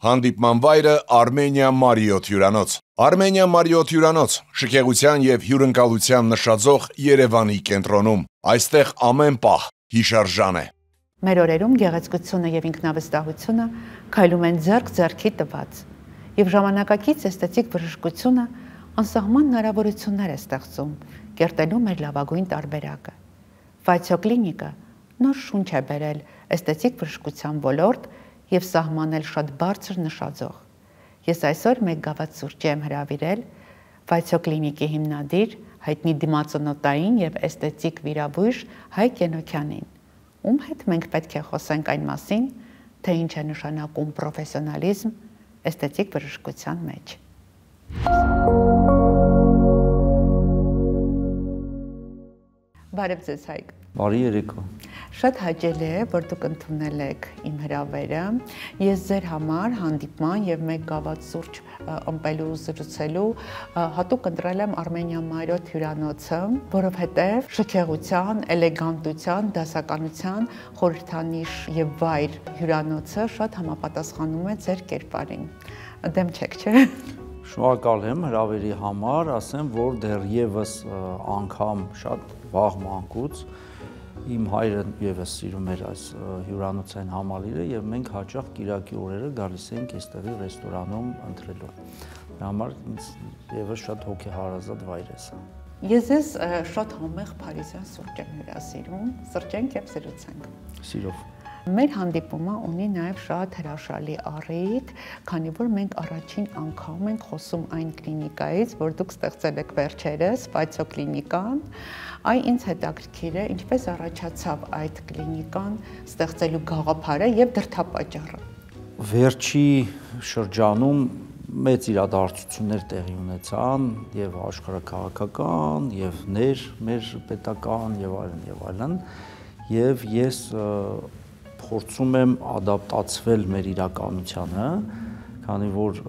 Հանդիպման վայրը Armenia Marriott հյուրանոց։ Armenia Marriott հյուրանոց, շքեղության եւ հյուրընկալության նշաձող Երևանի կենտրոնում։ Այստեղ ամեն պահ հիշարժան է։ Մեր օրերում գեղեցկությունը եւ ինքնավստահությունը քայլում են ձեռք-ձեռքի տված, եւ ժամանակակից էսթետիկ բժշկությունը անսահման հնարավորություններ է ստեղծում, կերտելու մեր լավագույն տարբերակը։ Վայցո կլինիկը նոր շունչ է բերել էսթետիկ բժշկության ոլորտ եւ սահմանել շատ բարձր նշաձող։ Ես այսօր մեկ գավաթ սուրճ եմ հրավիրել Վայցո կլինիկի հիմնադիր, հայտնի դիմացոնոտային եւ էսթետիկ վիրաբույժ Հայկ Ենոքյանին, ում հետ մենք պետք է խոսենք այն մասին, թե ինչ է նշանակում պրոֆեսիոնալիզմ էսթետիկ բժշկության մեջ։ Բարև ձեզ Հայկ։ Բարի երեկո։ Շատ հաճելի է, որ դուք ընդունել եք իմ հրավերը։ Ես ձեր համար հանդիպման եւ մեկ գավաթ սուրճ ըմպելու զրուցելու հատուկ ընտրել եմ Armenia Marriott հյուրանոցը, որովհետեւ շքեղության, էլեգանտության, դասականության խորհրդանիշ եւ վայր հյուրանոցը շատ համապատասխանում է ձեր կերպարին։ Դեմ չեք, չէ՞։ Շնորհակալ եմ հրավերի համար, ասեմ, որ դեռևս անգամ շատ վաղ մանկուց իմ հայրը եւս սիրում էր այս հյուրանոցային համալիրը եւ մենք հաճախ կիրակի օրերը գալիս էինք այստեղի ռեստորանում ընթրելու։ Դրա համար ինձ եւս շատ հոգեհարազատ վայր է սա։ Ես շատ համեղ փարիզյան սուրճ եմ հյուրասիրում, սրճենք եւ զրուցենք։ Սիրով։ Մեր հանդիպումը ունի նաև շատ հրաշալի առիթ, քանի որ մենք առաջին անգամ ենք խոսում այն կլինիկայից, որ դուք ստեղծել եք վերջերս, Վայցո կլինիկան։ Այ ինձ հետաքրքիր է, ինչպես առաջացավ այդ կլինիկան ստեղծելու գաղափարը եւ դրդապատճառը։ Վերջի շրջանում մեծ իրադարձություններ տեղի ունեցան եւ աշխարհաքաղաքական, եւ մեր պետական եւ այլն, եւ ես փորձում եմ ադապտացվել մեր իրականությանը, քանի որ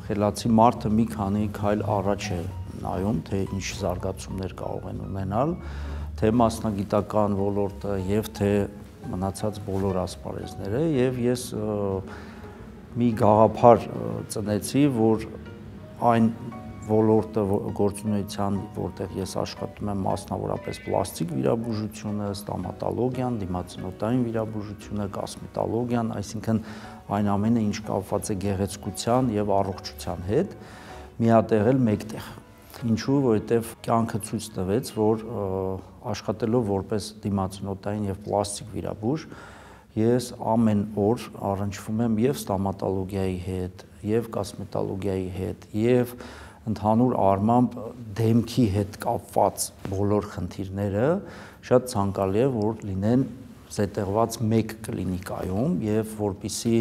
խելացի մարդը մի քանի քայլ առաջ է նայում, թե ինչ զարգացումներ կարող են ունենալ, թե մասնագիտական ոլորտը եւ թե մնացած բոլոր ասպարեզները, եւ ես մի գաղափար ծնեցի, որ այն ոլորտը գործունեության, որտեղ ես աշխատում եմ, մասնավորապես պլաստիկ վիրաբուժությունը, ստոմատոլոգիան, դիմացոնոտային վիրաբուժությունը, կոսմետոլոգիան, այսինքն այն ամենը, ինչ կապված է գեղեցկության եւ առողջության հետ, միատեղել մեկտեղ։ Ինչու, որովհետեւ կյանքը ցույց տվեց, որ աշխատելով որպես դիմացոնոտային եւ պլաստիկ վիրաբույժ, ես ամեն օր առնչվում եմ եւ ստոմատոլոգիայի հետ, եւ կոսմետոլոգիայի հետ, եւ ընդհանուր առմամբ դեմքի հետ կապված բոլոր խնդիրները շատ ցանկալի է, որ լինեն զետեղված մեկ կլինիկայում եւ որպիսի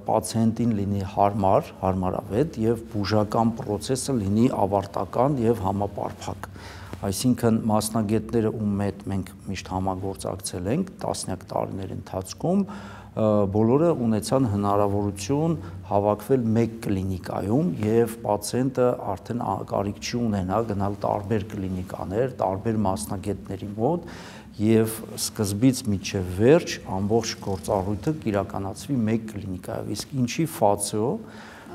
պացիենտին լինի հարմարավետ եւ բուժական process-ը լինի ավարտական եւ համապարփակ։ Այսինքն մասնագետները ում հետ մենք միշտ համագործակցել ենք տասնյակ տարիների ընթացքում, բոլորը ունեցան հնարավորություն հավաքվել մեկ կլինիկայում եւ պացիենտը արդեն կարիք չի ունենա գնալ տարբեր կլինիկաներ, տարբեր մասնագետների մոտ եւ սկզբից մինչեւ վերջ ամբողջ գործառույթը կիրականացվի մեկ կլինիկայով։ Իսկ ինչի ֆացիո,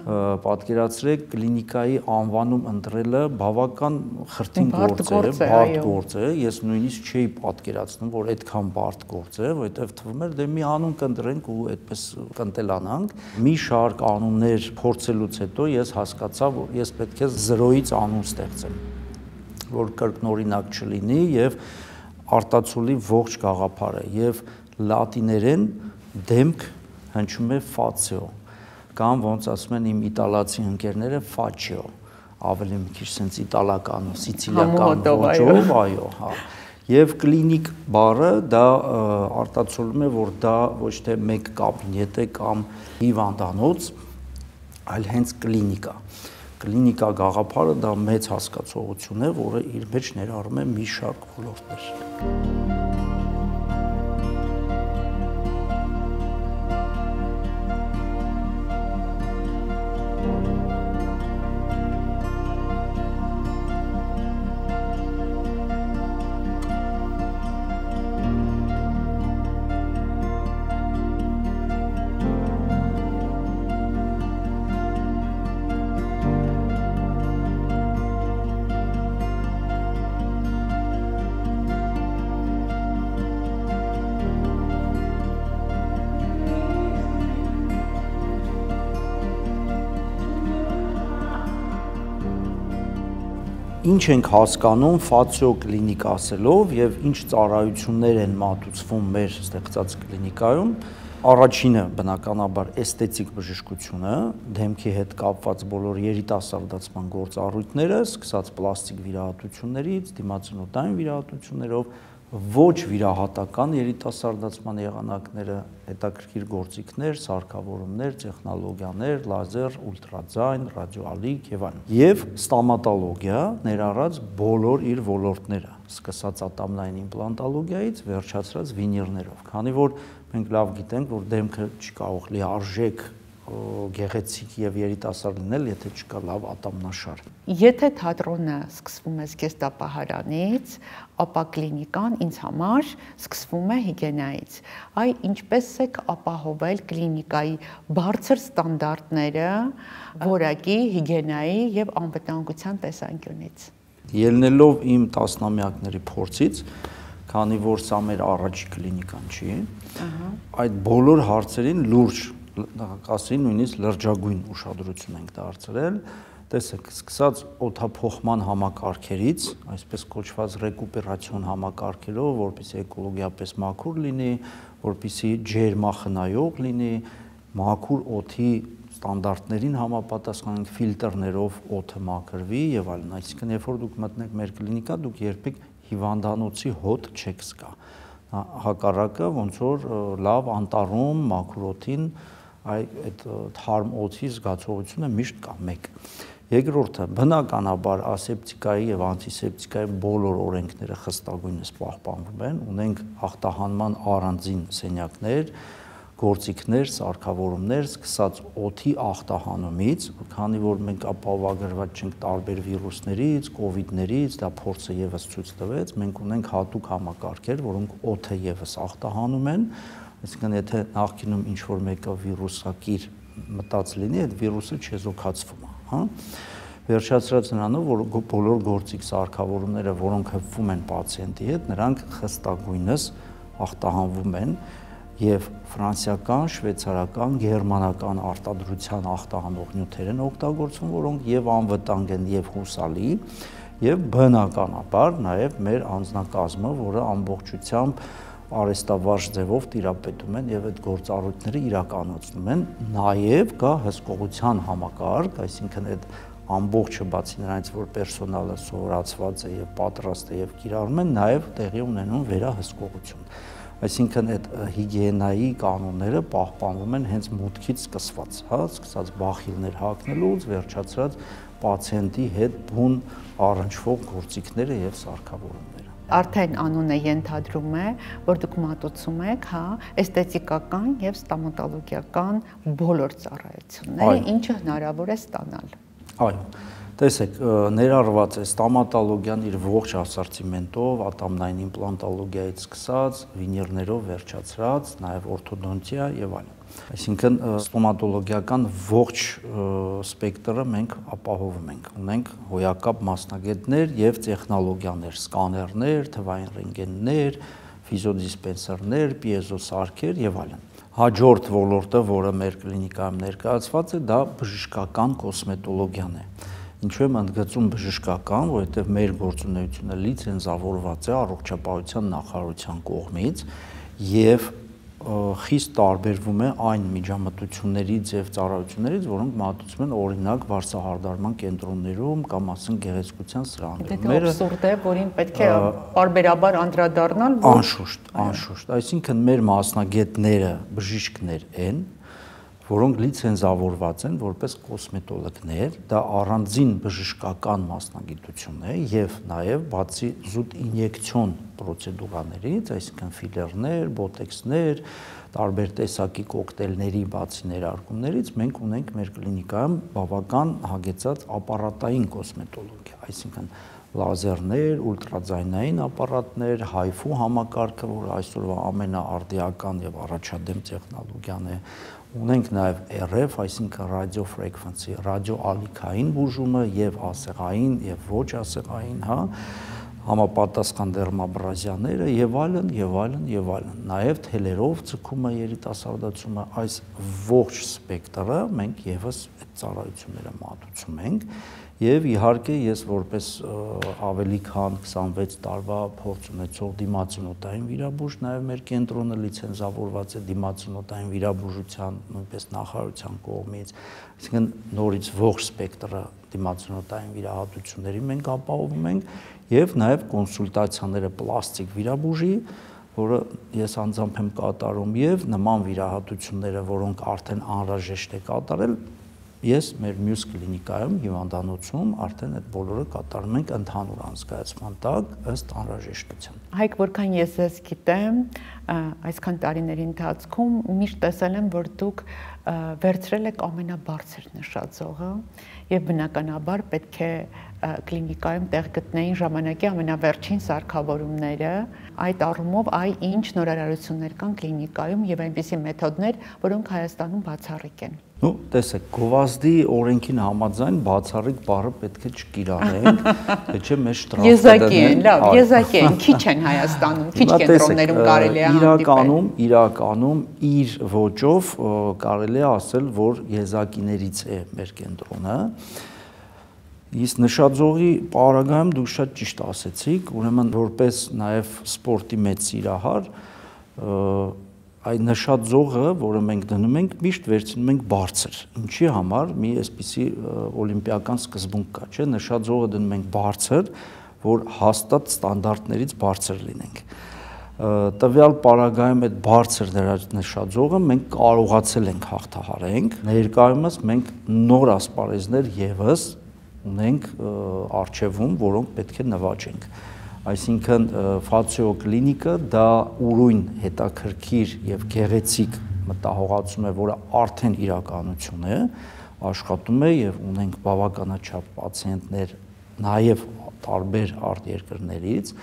պատկերացրեք կլինիկայի անվանում ընտրելը բավական խրթին գործ է, բարդ գործ է, ես նույնիսկ չէի պատկերացնում, որ այդքան բարդ գործ է, որովհետև թվում էր դե մի անուն կընտրենք ու այդպես կընտելանանք։ Մի շարք անուններ փորձելուց հետո ես հասկացա, որ ես պետք է 0-ից անուն ստեղծեմ, որ կրկնօրինակ չլինի եւ արտացոլի ողջ գաղափարը եւ լատիներեն դեմք հնչում է ֆացիո կամ ոնց ասում են իմ իտալացի ընկերները ֆաչիո, ավելի մի քիչ sense իտալական, սիցիլիական ոճով, այո, հա։ Եվ կլինիկ բառը դա արտացոլում է, որ դա ոչ թե մեկ կաբինետ է կամ հիվանդանոց, այլ հենց կլինիկա։ Կլինիկա գաղափարը դա մեծ հասկացողություն է, որը իր մեջ ներառում է մի շարք ոլորտներ։ ինչ ենք հասկանում ֆացիոկլինիկ ասելով եւ ինչ ծառայություններ են մատուցվում մեր ստեղծած կլինիկայում։ Առաջինը բնականաբար էսթետիկ բժշկությունը, դեմքի հետ կապված բոլոր երիտասարդացման գործառույթները, սկսած պլաստիկ վիրահատություններից, դիմացնոտային վիրահատություններով, ոչ վիրահատական երիտասարդացման եղանակները, հետաքրքիր գործիքներ, սարքավորումներ, տեխնոլոգիաներ, լազեր, ուլտրաձայն, ռադիոալիք եւ այլն։ Եվ ստոմատոլոգիա ներառած բոլոր իր ոլորտները, սկսած ատամնային իմպլանտոլոգիայից վերջացրած վինիրներով, քանի որ մենք լավ գիտենք, որ դեմքը չի կարող լիարժեք գեղեցիկ եւ երիտասարդ լինել, եթե չկա լավ ատամնաշար։ Եթե թատրոնը սկսվում է զգեստապահարանից, ապա կլինիկան ինձ համար սկսվում է հիգիենայից։ Այ ինչպես եք ապահովել կլինիկայի բարձր ստանդարտները որակի, հիգիենայի եւ անվտանգության տեսանկյունից։ Ելնելով իմ տասնամյակների փորձից, քանի որ սա մեր առաջի կլինիկան չի, այդ բոլոր հարցերին լուրջ ասի նույնիսկ լրջագույն ուշադրություն ենք դարձրել, տեսեք, սկսած օդափոխման համակարգերից, այսպես կոչված ռեկուպերացիոն համակարգերով, որպեսզի էկոլոգիապես մաքուր լինի, որպեսզի ջերմախնայող լինի, մաքուր օդի ստանդարտներին համապատասխանենք ֆիլտրներով օդը մաքրվի եւ այլն, այսինքն երբ որ դուք մտնեք մեր կլինիկա, դուք երբեք հիվանդանոցի հոտ չեք զգա։ Հակառակը ոնց որ լավ անտառում մաքուր օդին այդ թարմ օդի զգացողությունը միշտ կա մեկ։ Երկրորդը բնականաբար ասեպտիկայի եւ անտիսեպտիկայի բոլոր օրենքները խստագույնս պահպանվում են, ունենք ախտահանման առանձին սենյակներ, գործիքներ, սարքավորումներ, սկսած օդի ախտահանումից, քանի որ մենք ապահովագրված չենք տարբեր վիրուսներից, կովիդներից, դա փորձը եւս ցույց տվեց, մենք ունենք հատուկ համակարգեր, որոնք օդը եւս ախտահանում են, այսինքն եթե նախկինում ինչ-որ մեկը վիրուսակիր մտած լինի, այդ վիրուսը չեզոքացվում է, հա։ Վերջացրած նրանով, որ բոլոր գործիք սարքավորումները, որոնք հպվում են պացիենտի հետ, նրանք խստագույնս ախտահանվում են եւ ֆրանսիական, շվեյցարական, գերմանական արտադրության ախտահանող նյութեր են օգտագործվում, որոնք եւ անվտանգ են եւ հուսալի, եւ բնականաբար նաեւ մեր անձնակազմը, որը ամբողջությամբ արեստավարժ ձևով տիրապետում են եւ այդ գործառույթները իրականացնում են, նաեւ կա հսկողության համակարգ, այսինքն այդ ամբողջը բացի նրանից, որ պերսոնալը սովորացված է եւ պատրաստ է եւ կիրառում են, նաեւ տեղի ունենում վերահսկողություն։ Այսինքն այդ հիգիենայի կանոնները պահպանվում են հենց մուտքից սկսված, հա, սկսած բախիլներ հագնելուց, վերջացրած պացիենտի հետ բուն առնչվող գործիքները եւ սարքավորումները։ Արդեն անունը ենթադրում է, որ դուք մատուցում եք, հա, էսթետիկական եւ ստոմատոլոգիական բոլոր ծառայությունները, ինչը հնարավոր է ստանալ։ Այո, տեսեք, ներառված է ստոմատոլոգիան իր ողջ ասորտիմենտով, ատամնային իմպլանտոլոգիայից սկսած, վինիրներով վերջացրած, նաեւ օրթոդոնտիա եւ այլն։ Այսինքն ստոմատոլոգիական ողջ սպեկտրը մենք ապահովում ենք։ Ունենք հոյակապ մասնագետներ եւ տեխնոլոգիաներ, սկաներներ, թվային ռենտգեններ, ֆիզիոդիսպենսերներ, պիեզոսարքեր եւ այլն։ Հաջորդ ոլորտը, որը մեր կլինիկայում ներկայացված է, դա բժշկական կոսմետոլոգիան է։ Ինչու եմ ընդգծում բժշկական, որովհետեւ մեր գործունեությունը լիցենզավորված է առողջապահության նախարարության կողմից եւ խիստ տարբերվում է այն միջամտություններից եւ ծառայություններից, որոնք մատուցվում են օրինակ վարսահարդարման կենտրոններում կամ ասենք գեղեցկության սրահներում։ Դա абսուրդ է, որին պետք է բարբերաբար անդրադառնալ։ Անշուշտ, այսինքն մեր մասնագետները բժիշկներ են, որոնք լիցենզավորված են որպես կոսմետոլոգներ, դա առանձին բժշկական մասնագիտություն է եւ նաեւ բացի զուտ ինյեկցիոն պրոցեդուրաներից, այսինքն ֆիլերներ, բոտեքսներ, տարբեր տեսակի կոկտեյլների բացի ներարկումներից, մենք ունենք մեր կլինիկայում բավական հագեցած ապարատային կոսմետոլոգիա, այսինքն լազերներ, ուլտրաձայնային ապարատներ, HIFU համակարգը, որը այսօրվա ամենաարդիական եւ առաջադեմ տեխնոլոգիան է, ունենք նաեւ RF, այսինքն ռադիոֆրեկվենսի, ռադիոալիքային բուժումը եւ ասեղային եւ ոչ ասեղային, հա, համապատասխան դերմաբրազիաները եւ այլն եւ այլն եւ այլն։ Նաեւ թելերով ցկումը, երիտասարդացումը, այս ողջ սպեկտրը մենք եւս այդ ծառայությունները մատուցում ենք Եվ իհարկե ես որպես ավելի քան 26 տարվա փորձ ունեցող դիմացինոտային վիրաբույժ, նաև մեր կենտրոնը լիցենզավորված է դիմացինոտային վիրաբուժության նույնպես նախարարության կողմից, այսինքն նորից ողջ սպեկտրը դիմացինոտային վիրահատությունների մենք ապահովում ենք եւ նաև կոնսուլտացիաները պլաստիկ վիրաբուժի, որը ես անձամբ եմ կատարում եւ նման վիրահատությունները, որոնք արդեն անհրաժեշտ է կատարել, ես մեր մյուս կլինիկայում հիվանդանոցում արդեն այդ բոլորը կատարում ենք ընդհանուր անցկացման տակ ըստ անհրաժեշտության։ Հայկ, որքան ես ձեզ գիտեմ, այսքան տարիների ընթացքում միշտ տեսել եմ, որ դուք վերցրել եք ամենաբարձր նշաձողը եւ բնականաբար պետք է կլինիկայում տեղ գտնեին ժամանակի ամենավերջին սարքավորումները, այդ առումով ինչ նորարարություններ կան կլինիկայում եւ այնպիսի մեթոդներ, որոնք Հայաստանում բացառիկ են։ Ну, տեսեք, գովազդի օրենքին համաձայն բացառիկ բառը պետք է չկիրանենք, թե չէ մեզ շտրաֆ կդնեն։ Լավ, եզակի են, քիչ են Հայաստանում, քիչ կենտրոններում կարելի է հանդիպել։ Իրականում իր ոճով կարելի է ասել, որ եզակիներից է մեր կենտրոնը։ Իսկ նշաձողի պարագայում դուք շատ ճիշտ ասեցիք, ուրեմն որպես նաև սպորտի մեծ սիրահար, այդ նշաձողը, որը մենք դնում ենք, միշտ վերցնում ենք բարձր։ Ինչի համար մի այսպիսի օլիմպիական սկզբունք կա, չէ՞, նշաձողը դնում ենք բարձր, որ հաստատ ստանդարտներից բարձր լինենք։ Տվյալ պարագայում այդ բարձր նշաձողը մենք կարողացել ենք հաղթահարենք։ Ներկայումս մենք նոր ասպարեզներ եւս ունենք արխիվում, որոնք պետք է նվաճենք։ Այսինքն Ֆացիո կլինիկը դա ուրույն հետաքրքիր եւ գեղեցիկ մտահոգացում է, որը արդեն իրականություն է, աշխատում է եւ ունենք բավականաչափ պացիենտներ նաեւ տարբեր արտերկրներից։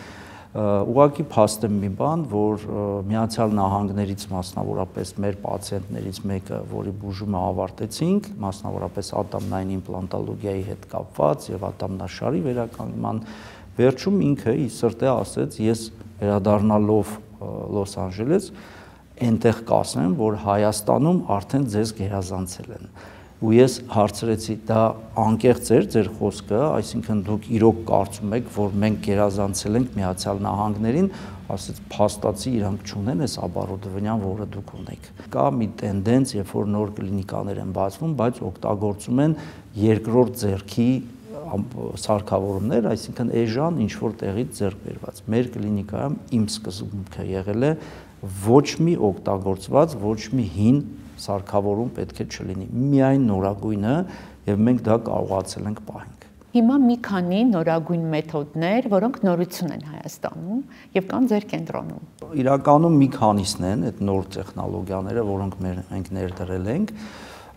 Ուղղակի փաստ եմ մի բան, որ Միացյալ Նահանգներից մասնավորապես մեր պացիենտներից մեկը, որի բուժումը ավարտեցինք, մասնավորապես ատամնային իմպլանտոլոգիայի հետ կապված եւ ատամնաշարի վերականգնման վերջում ինքը իր սրտե ասեց, ես վերադառնալով Լոս Անջելես այնտեղ կասեմ, որ Հայաստանում արդեն ձեզ գերազանցել են։ Ու ես հարցրեցի, դա անկեղծ էր ձեր խոսքը, այսինքն դուք իրոք կարծում եք, որ մենք գերազանցել ենք Միացյալ Նահանգներին, ասեց փաստացի իրանք չունեն այս ապարոդվնյան, որը դուք ունեք։ Կա մի տենդենց, երբ որ նոր կլինիկաներ են բացվում, բայց օգտագործում են երկրորդ ձեռքի սարքավորումներ, այսինքն էժան ինչ որ տեղից ձեռք բերված։ Մեր կլինիկայում իմ սկզբունքը եղել է ոչ մի օգտագործված, ոչ մի հին սարքավորում պետք է չլինի, միայն նորագույնը եւ մենք դա կարողացել ենք պահենք։ Հիմա մի քանի նորագույն մեթոդներ, որոնք նորություն են Հայաստանում եւ կան ձեր կենտրոնում։ Իրականում մի քանիսն են այդ նոր տեխնոլոգիաները, որոնք մենք ներդրել ենք,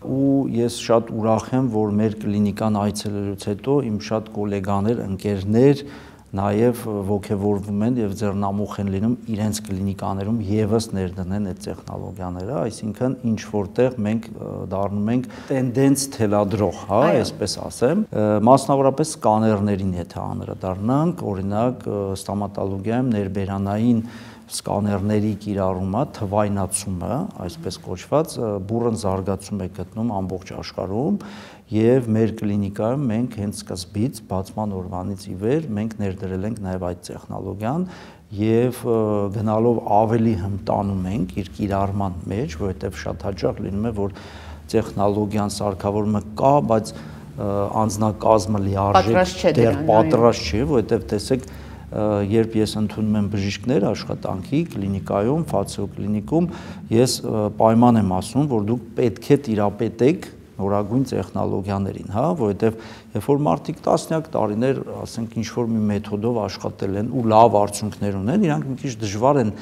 ու ես շատ ուրախ եմ, որ մեր կլինիկան այցելելուց հետո իմ շատ գոլեգաներ, ընկերներ նաև ոգևորվում են եւ ձեռնամուխ են լինում իրենց կլինիկաներում եւս ներդնեն այդ տեխնոլոգիաները, այսինքն ինչ որտեղ մենք դառնում ենք տենդենց թելադրող, հա, այսպես ասեմ, մասնավորապես սկաներներին եթե անդրադառնանք, օրինակ ստոմատոլոգիայում ներբերանային սկաներների կիրառումը, թվայնացումը, այսպես կոչված, բուրըն զարգացում է գտնում ամբողջ աշխարհում եւ մեր կլինիկայում մենք հենց սկզբից բացման օրվանից ի վեր մենք ներդրել ենք նաեւ այդ տեխնոլոգիան եւ գնալով ավելի հմտանում ենք իր կիրառման մեջ, որովհետեւ շատ հաճախ լինում է, որ տեխնոլոգիան սարքավորումը կա, բայց անձնակազմը լիարժեք դեռ պատրաստ չի, որովհետեւ տեսեք երբ ես ընդունում եմ բժիշկներ աշխատանքի կլինիկայում, Ֆացիո կլինիկում, ես պայման եմ ասում, որ դուք պետք է տիրապետեք նորագույն տեխնոլոգիաներին, հա, որովհետև երբ որ մարդիկ տասնյակ տարիներ, ասենք, ինչ-որ մի մեթոդով աշխատել են ու լավ արդյունքներ ունեն, իրանք մի քիչ դժվար են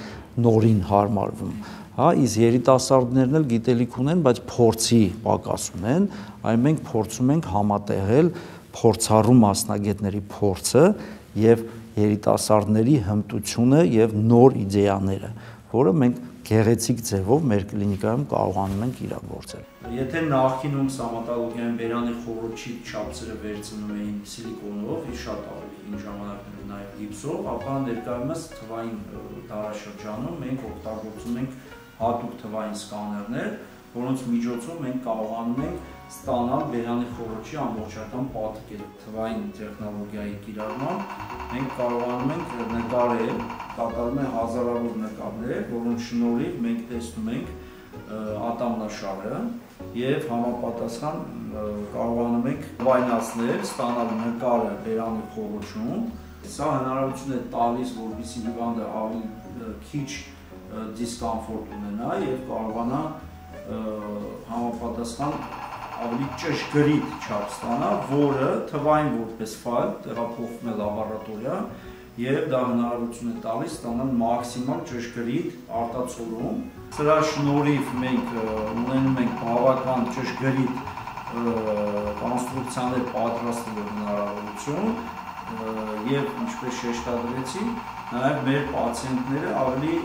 նորին հարմարվում, հա, իսկ երիտասարդներն էլ գիտելիք ունեն, բայց փորձի պակաս ունեն, այն մենք փորձում ենք համատեղել փորձառու մասնագետների փորձը եւ երիտասարդների հմտությունը եւ նոր իդեաները, որը մենք գեղեցիկ ձևով մեր կլինիկայում կարողանում ենք իրագործել։ Եթե նախկինում ստոմատոլոգիայում բերանի խոռոչի չափսերը վերցնում էին սիլիկոնով, իր շատ ավելի հին ժամանակներում նաեւ գիպսով, ապա ներկայումս թվային դարաշրջանում մենք օգտագործում ենք հատուկ թվային սկաներներ, որոնց միջոցով մենք կարողանում ենք ստանալ բերանի խոռոչի ամբողջական պատկերը թվային տեխնոլոգիայի կիրառմամբ մենք կարողանում ենք նկարել, կատարում են հազարավոր նկարներ, որոնց շնորհիվ մենք տեսնում ենք ատամնաշարը եւ համապատասխան կարողանում ենք վայնացնել, ստանալ նկարը բերանի խոռոչում։ Սա հնարավորություն է տալիս, որպեսզի հիվանդը ավելի քիչ դիսկոմֆորտ ունենա եւ կարողանա համապատասխան ավելի ճշգրիտ չափ ստանա, որը թվային որպես ֆայլ տեղափոխվում է լաբորատորիա եւ դա հնարավորություն է տալիս ստանալ մաքսիմալ ճշգրիտ արտացոլում։ Սրա շնորհիվ մենք ունենում ենք բավական ճշգրիտ կոնստրուկցիաներ պատրաստելու հնարավորություն եւ ինչպես շեշտադրեցի, նաեւ մեր պացիենտները ավելի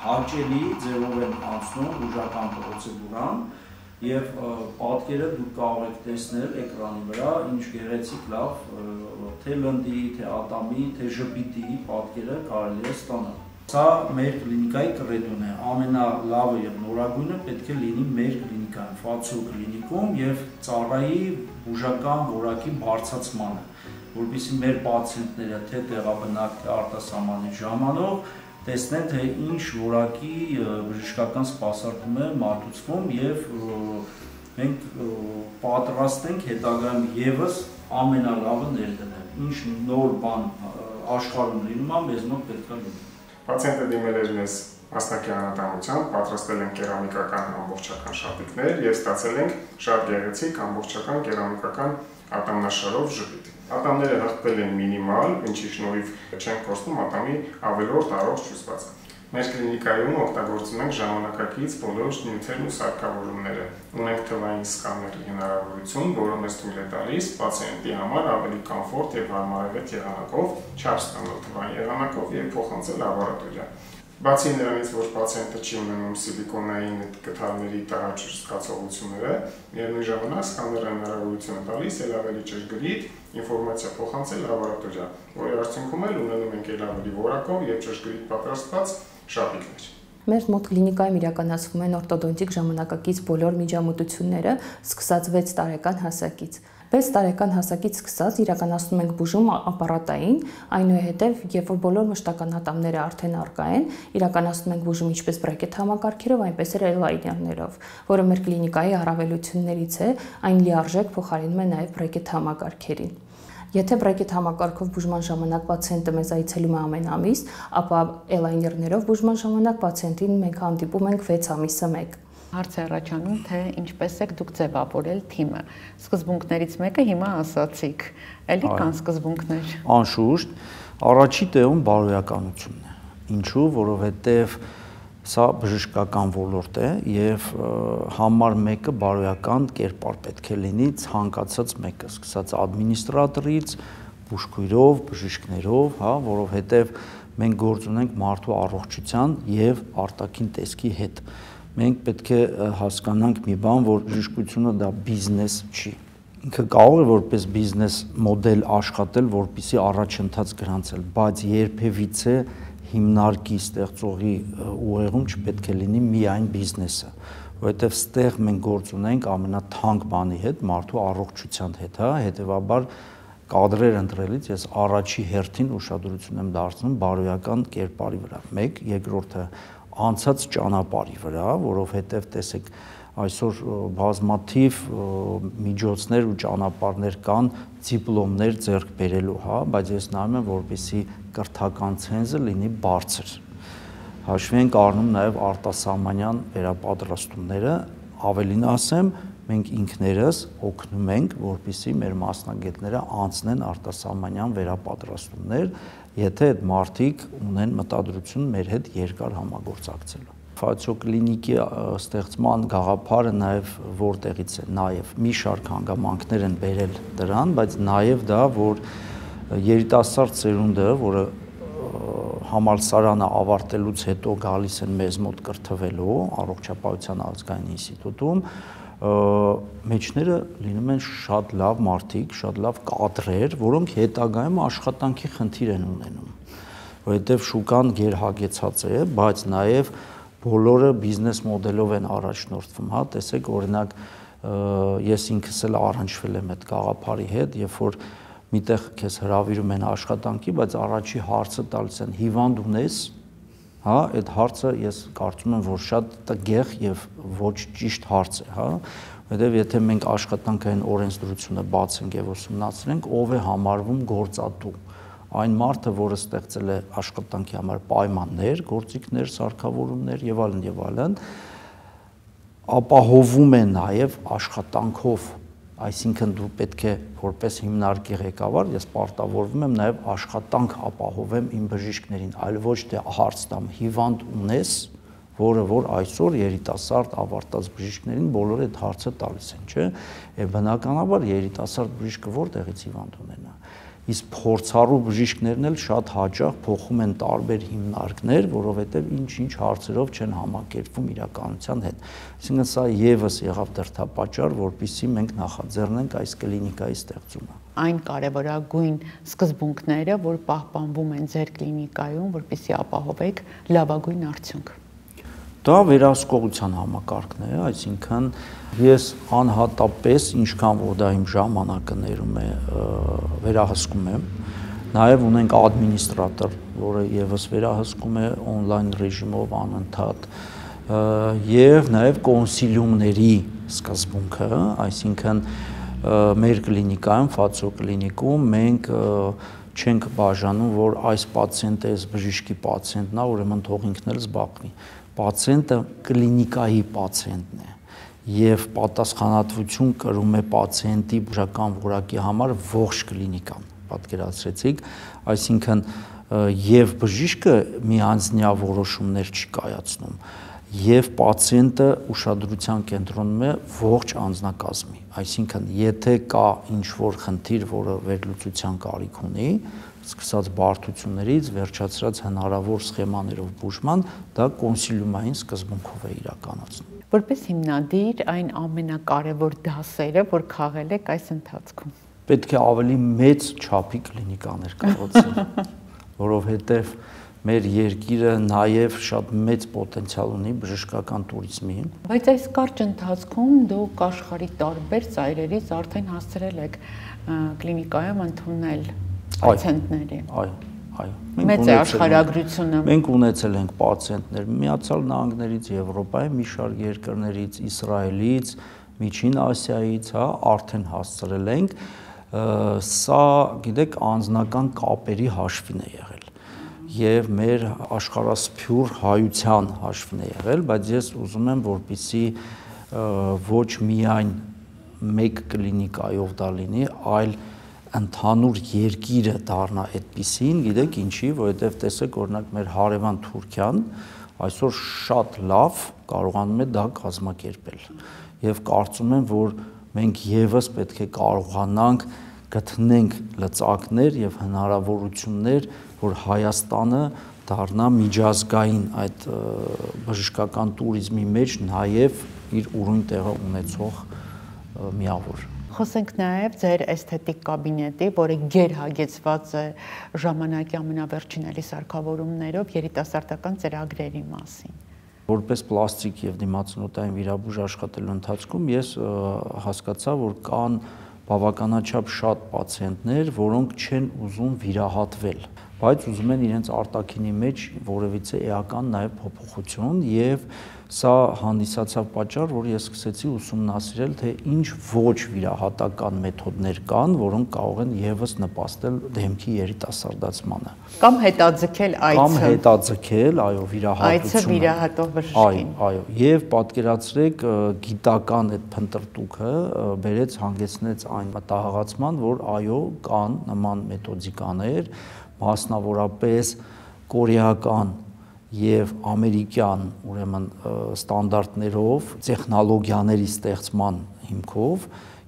հաճելի ձևով են անցնում բուժական պրոցեդուրան եւ պատկերը դուք կարող եք տեսնել էկրանի վրա, ինչ գեղեցիկ լավ թե լնդի, թե ատամի, թե ժպիտի պատկերը կարելի է ստանալ։ Սա մեր կլինիկայի կրեդոն է, ամենալավը եւ նորագույնը պետք է լինի մեր կլինիկայում, Ֆացո կլինիկում եւ ծառայի բուժական որակի բարձրացմանը, որովհետեւ մեր պացիենտները թե տեղաբնակ, թե արտասահմանի ժամանակ տեսնեն, թե ինչ որակի բժշկական սպասարկում է մատուցվում եւ մենք պատրաստ ենք հետագայում եւս ամենալավը ներդնել։ Ինչ նոր բան աշխարհում լինում է, մեզ մոտ պետք է լինի։ Պացիենտը դիմել էր մեզ մասնակի անատամությամբ, պատրաստել ենք կերամիկական ամբողջական շապիկներ եւ ստացել ենք շատ գեղեցիկ ամբողջական կերամիկական ատամնաշարով ժպիտ։ Ատամները հղկվել են մինիմալ, ինչի շնորհիվ չեն կորցնում ատամի ավելորդ առողջ հյուսվածքը։ Մեր կլինիկայում օգտագործում ենք ժամանակակից բոլոր նյութերն ու սարքավորումները։ Ունենք թվային սկաների հնարավորություն, որը մեզ թույլ է տալիս պացիենտի համար ավելի կոմֆորտ եւ հարմարավետ եղանակով չափ ստանալ թվային եղանակով եւ փոխանցել լաբորատորիա։ Բացի նրանից, որ պացիենտը չի ունենում սիլիկոնային կթարների տարածքացողությունները, միևնույն ժամանակ սկաները հնարավորություն է տալիս ել ավելի ճշգրիտ ինֆորմացիա փոխանցել լաբորատորիա, որի արդյունքում էլ ունենում ենք ել ավելի որակով եւ ճշգրիտ պատրաստված շապիկներ։ Մեր մոտ կլինիկայում իրականացվում են օրտոդոնտիկ ժամանակակից բոլոր միջամտությունները, սկսած 6 տարեկան հասակից։ 6 տարեկան հասակից սկսած իրականացնում ենք բուժում ապարատային, այնուհետև, երբ որ բոլոր մշտական ատամները արդեն առկա են, իրականացնում ենք բուժում ինչպես բրակետ համակարգերով, այնպես էլ էլայներներով, որը մեր կլինիկայի առավելություններից է, այն լիարժեք փոխարինում է նաև բրակետ համակարգերին։ Եթե բրակետ համակարգով բուժման ժամանակ պացիենտը մեզ այցելում է ամեն ամիս, ապա էլայներներով բուժման ժամանակ պացիենտին մենք հանդիպում ենք 6 ամիսը մեկ։ Հարց է առաջանում, թե ինչպես եք դուք ձևավորել թիմը։ Սկզբունքներից մեկը հիմա ասացիք, էլի կան սկզբունքներ։ Անշուշտ, առաջի տեղում բարոյականությունն է։ Ինչու, որովհետև սա բժշկական ոլորտ է եւ համար մեկը բարոյական կերպար պետք է լինի ցանկացած մեկը, սկսած ադմինիստրատորից, բուժքույրով, բժիշկներով, հա, որովհետեւ մենք գործ ունենք մարդու առողջության եւ արտաքին տեսքի հետ։ Մենք պետք է հասկանանք մի բան, որ բժշկությունը դա բիզնես չի։ Ինքը կարող է որպես բիզնես մոդել աշխատել, որպեսզի առաջընթաց գրանցել, բայց երբևիցե հիմնարկի ստեղծողի ուղեղում չպետք է լինի միայն բիզնեսը, որովհետև ստեղ մենք գործ ունենք ամենաթանկ բանի հետ, մարդու առողջության հետ, հա, հետևաբար կադրեր ընտրելիս ես առաջի հերթին ուշադրություն եմ դարձնում բարոյական կերպարի վրա։ Մեկ, երկրորդը անցած ճանապարհի վրա, որովհետև տեսեք այսօր բազմաթիվ միջոցներ ու ճանապարհներ կան դիպլոմներ ձեռք բերելու, հա, բայց ես նայում եմ, որպեսզի կրթական ցենզը լինի բարձր։ Հաշվի ենք առնում նաև արտասահմանյան վերապատրաստումները, ավելին ասեմ, մենք ինքներս օգնում ենք, որպեսզի մեր մասնագետները անցնեն արտասահմանյան վերապատրաստումներ, եթե այդ մարդիկ ունեն մտադրություն մեր հետ երկար համագործակցելու։ Ֆացո կլինիկի ստեղծման գաղափարը նաև որտեղից է, նաև մի շարք հանգամանքներ են բերել դրան, բայց նաև դա, որ երիտասարդ սերունդը, որը համալսարանը ավարտելուց հետո գալիս են մեզ մոտ կրթվելու առողջապահության ազգային ինստիտուտում, մեջները լինում են շատ լավ մարդիկ, շատ լավ կադրեր, որոնք հետագայում աշխատանքի խնդիր են ունենում, որովհետև շուկան գերհագեցած է, բայց նաև բոլորը բիզնես մոդելով են առաջնորդվում, հա, տեսեք, օրինակ ես ինքս էլ առնչվել եմ այդ գաղափարի հետ, երբ որ միտեղ քեզ հրավիրում են աշխատանքի, բայց առաջի հարցը տալիս են հիվանդ ունես, հա, այդ հարցը ես կարծում եմ, որ շատ տգեղ եւ ոչ ճիշտ հարց է, հա, որովհետեւ եթե մենք աշխատանքային օրենսդրությունը բացենք եւ ուսումնասիրենք, ով է համարվում գործատու, այն մարդը, որը ստեղծել է աշխատանքի համար պայմաններ, գործիքներ, սարքավորումներ եւ այլն, ապահովում է նաեւ աշխատանքով, այսինքն դու պետք է որպես հիմնարկի ղեկավար ես պարտավորվում եմ նաև աշխատանք ապահովեմ իմ բժիշկներին, այլ ոչ թե հարց տամ հիվանդ ունես, որը որ այսօր երիտասարդ ավարտած բժիշկներին բոլորը այդ հարցը տալիս են, չէ՞, բնականաբար երիտասարդ բժիշկը որտեղից հիվանդ ունենա։ Իսկ փորձառու բժիշկներն էլ շատ հաճախ փոխում են տարբեր հիմնարկներ, որովհետև ինչ-ինչ հարցերով չեն համակերպվում իրականության հետ։ Այսինքն սա եւս եղավ դրդապատճառ, որպեսզի մենք նախաձեռնենք այս կլինիկայի ստեղծումը։ Այն կարևորագույն սկզբունքները, որ պահպանվում են ձեր կլինիկայում, որպեսզի ապահովեք լավագույն արդյունք։ Դա վերահսկողության համակարգն է, այսինքն ես անհատապես ինչքան որ դա իմ ժամանակը ներում է վերահսկում եմ, նաև ունենք ադմինիստրատոր, որը եւս վերահսկում է on-line ռեժիմով անընդհատ, եւ նաև կոնսիլիումների սկզբունքը, այսինքն մեր կլինիկայում, Ֆացո կլինիկում մենք չենք բաժանում, որ այս պացիենտը այս բժիշկի պացիենտն է, ուրեմն թող ինքն էլ զբաղվի։ Պացիենտը կլինիկայի պացիենտն է եւ պատասխանատվություն կրում է պացիենտի բժշկական որակի համար ողջ կլինիկան, պատկերացրեցիք, այսինքն եւ բժիշկը միանձնյա որոշումներ չի կայացնում եւ պացիենտը ուշադրության կենտրոնում է ողջ անձնակազմի, այսինքն եթե կա ինչ-որ խնդիր, որը վերլուծության կարիք ունի, սկսած բարդություններից, վերջացրած հնարավոր սխեմաներով բուժման, դա կոնսիլիումային սկզբունքով է իրականացնում։ Որպես հիմնադիր, այն ամենակարևոր դասերը, որ քաղել եք այս ընթացքում։ Պետք է ավելի մեծ չափի կլինիկաներ կառուցել, որովհետև մեր երկիրը նաև շատ մեծ պոտենցիալ ունի բժշկական туриզմի։ Բայց այս կարճ ընթացքում դուք աշխարհի տարբեր ծայրերից արդեն հասցրել եք կլինիկայում ընդունել պացիենտների։ Այո։ Մեծ է աշխարհագրությունը։ Մենք ունեցել ենք պացիենտներ Միացյալ Նահանգներից, Եվրոպայի մի շարք երկրներից, Իսրայելից, Միջին Ասիայից, հա, արդեն հասցրել ենք։ Սա, գիտեք, անձնական կապերի հաշվին է եղել եւ մեր աշխարհասփյուր հայության հաշվին է եղել, բայց ես ուզում եմ, որպեսզի ոչ միայն մեկ կլինիկայով դա լինի, այլ ընդհանուր երկիրը դառնա այդպիսին, գիտեք ինչի, որովհետև տեսեք օրինակ մեր հարևան Թուրքիան այսօր շատ լավ կարողանում է դա կազմակերպել եւ կարծում եմ, որ մենք եւս պետք է կարողանանք գտնենք լծակներ եւ հնարավորություններ, որ Հայաստանը դառնա միջազգային այդ բժշկական туриզմի մեջ նաեւ իր ուրույն տեղը ունեցող միավոր։ Խոսենք նաև ձեր էսթետիկ կաբինետի, որը գերհագեցված է ժամանակի ամենավերջինելի սարքավորումներով երիտասարդական ծրագրերի մասին։ Որպես պլաստիկ եւ դիմացնոտային վիրաբույժ աշխատելու ընթացքում ես հասկացա, որ կան բավականաչափ շատ պացիենտներ, որոնք չեն ուզում վիրահատվել, բայց ուզում են իրենց արտաքինի մեջ որևիցե էական նաև փոփոխություն եւ սա հանդիսացավ պատճառ, որ ես սկսեցի ուսումնասիրել, թե ինչ ոչ վիրահատական մեթոդներ կան, որոնք կարող են եւս նպաստել դեմքի երիտասարդացմանը։ Կամ հետաձգել այցը։ Կամ հետաձգել, այո, վիրահատությունը։ Այցը վիրահատող բժշկին։ Այո, եւ պատկերացրեք գիտական այդ փնտրտուքը բերեց հանգեցնեց այն մտահղացման, որ այո, կան նման մեթոդիկաներ, մասնավորապես կորեական եւ ամերիկյան, ուրեմն ստանդարտներով, տեխնոլոգիաների ստեղծման հիմքով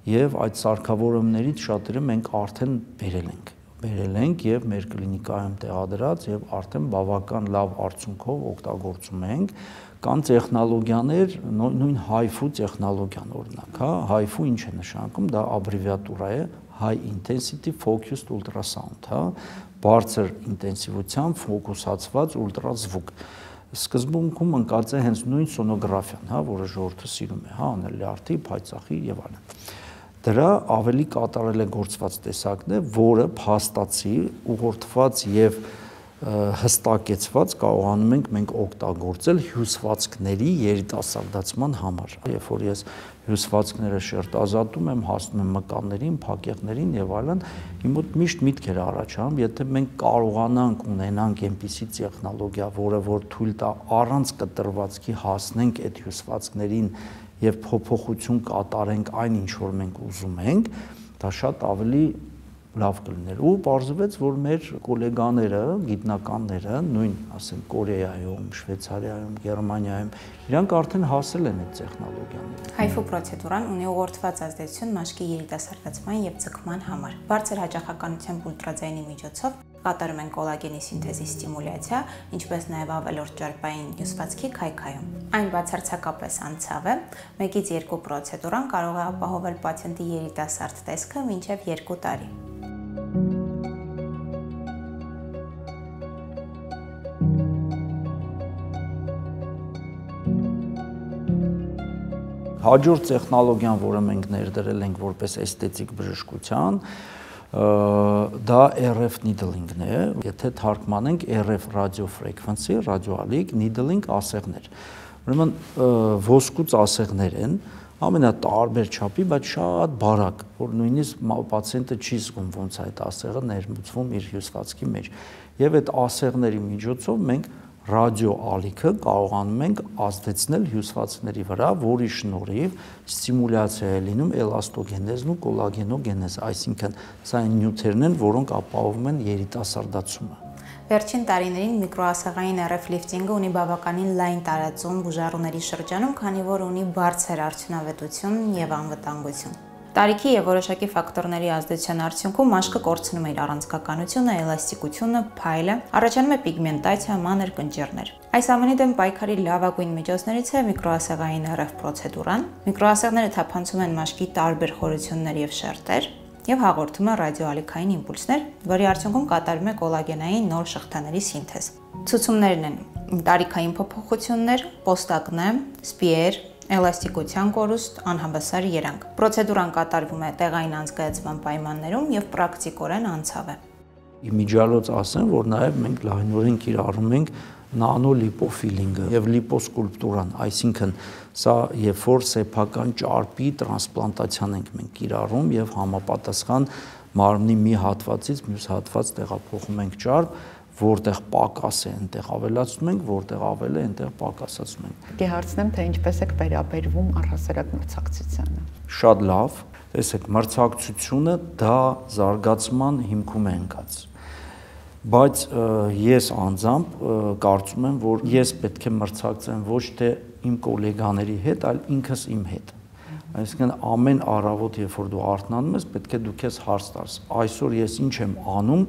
եւ այդ սարքավորումներից շատերը մենք արդեն բերել ենք եւ մեր կլինիկայում տեղադրած եւ արդեն բավական լավ արդյունքով օգտագործում ենք։ Կան տեխնոլոգիաներ, նույն HIFU տեխնոլոգիան օրինակ, հա, HIFU ինչ է նշանակում, դա աբրևիատուրա է, High Intensity Focused Ultrasound, հա, բարձր ինտենսիվությամբ ֆոկուսացված ուլտրազվուկ։ սկզբունքում ընկած է հենց նույն սոնոգրաֆիան, հա, որը ժողովուրդը սիրում է, հա, անել լյարդի, փայծախի եւ այլն։ Դրա ավելի կատարել է գործված տեսակն է, որը փաստացի ուղղորդված եւ հստակեցված կարողանում ենք մենք օգտագործել հյուսվածքների երիտասարդացման համար։ Երբ որ ես հյուսվածքները շերտազատում եմ, հասնում եմ մկաններին, փակեղներին եւ այլն, իմ մոտ միշտ միտք էր առաջանում, եթե մենք կարողանանք ունենանք այնպիսի տեխնոլոգիա, որը որ թույլ տա առանց կտրվածքի հասնենք այդ հյուսվածքներին եւ փոփոխություն կատարենք այն ինչ որ մենք ուզում ենք, դա շատ ավելի լավ կլիներ ու պարզվեց, որ մեր գոլեգաները, գիտնականները, նույն, ասենք, Կորեայում, Շվեյցարիայում, Գերմանիայում, իրանք արդեն հասել են այդ տեխնոլոգիաներին։ HIFU պրոցեդուրան ունի ուղղորդված ազդեցություն մաշկի երիտասարդացման եւ ձգման համար։ Բարձր հաճախականությամբ ուլտրաձայնի միջոցով կատարում են կոլագենի սինթեզի ստիմուլյացիա, ինչպես նաև ավելորդ ճարպային հյուսվածքի քայքայում։ Այն բացարձակապես անցավ է, 1-ից 2 պրոցեդուրան կարող է ապահովել պացիենտի երիտասարդ տեսքը մինչև 2 տարի։ Հաջորդ տեխնոլոգիան, որը մենք ներդրել ենք որպես էսթետիկ բժշկության, դա RF needling-ն է, եթե թարգմանենք RF radiofrequency, ռադիոալիք, needling ասեղներ։ Ուրեմն ոսկուց ասեղներ են, ամենատարբեր չափի, բայց շատ բարակ, որ նույնիսկ պացիենտը չի զգում ոնց է այդ ասեղը ներմուծվում իր հյուսվածքի մեջ։ Եվ այդ ասեղների միջոցով մենք ռադիոալիքը կարողանում ենք ազդեցնել հյուսվածքների վրա, որի շնորհիվ ստիմուլյացիա է լինում էլաստոգենեզն ու կոլագենոգենեզ, այսինքն սա այն նյութերն են, որոնք ապահովում են երիտասարդացումը։ Վերջին տարիներին միկրոասեղային RF լիֆտինգը ունի բավականին լայն տարածում բուժառուների շրջանում, քանի որ ունի բարձր արդյունավետություն եւ անվտանգություն։ Տարիքի եւ որոշակի ֆակտորների ազդեցության արդյունքում մաշկը կորցնում է իր առանցքականությունը, էլաստիկությունը, փայլը, առաջանում է պիգմենտացիա, մանր կնճիռներ։ Այս ամենի դեմ պայքարի լավագույն միջոցներից է միկրոասեղային RF պրոցեդուրան։ Միկրոասեղները թափանցում են մաշկի տարբեր խորություններ եւ շերտեր եւ հաղորդում են ռադիոալիքային իմպուլսներ, որի արդյունքում կատարվում է կոլագենային նոր շղթաների սինթեզ։ Ցուցումներն են տարիքային փոփոխություններ, պոստակնե, սպիեր, էլաստիկության կորուստ, անհավասար երանգ։ Պրոցեդուրան կատարվում է տեղային անցկացման պայմաններում եւ պրակտիկորեն անցավ է։ Իմիջիալոց ասեմ, որ նաեւ մենք լայնորեն կիրառում ենք նանոլիպոֆիլինգը եւ լիպոսկուլպտուրան, այսինքն սա երբ որ սեփական ճարպի տրանսպլանտացիան ենք մենք կիրառում եւ համապատասխան մարմնի մի հատվածից մյուս հատված տեղափոխում ենք ճարպ, որտեղ պակաս է, այնտեղ ավելացնում ենք, որտեղ ավել է, այնտեղ պակասացնում ենք։ Դե հարցնեմ, թե ինչպես եք վերաբերվում առհասարակ մրցակցությանը։ Շատ լավ, տեսեք, մրցակցությունը դա զարգացման հիմքում է ընկած։ Բայց ես անձամբ կարծում եմ, որ ես պետք է մրցակցեմ ոչ թե իմ գոլեգաների հետ, այլ ինքս իմ հետ։ Այսինքն ամեն առավոտ, երբ որ դու արթնանում ես, պետք է դու քեզ հարց տաս. այսօր ես ինչ եմ անում,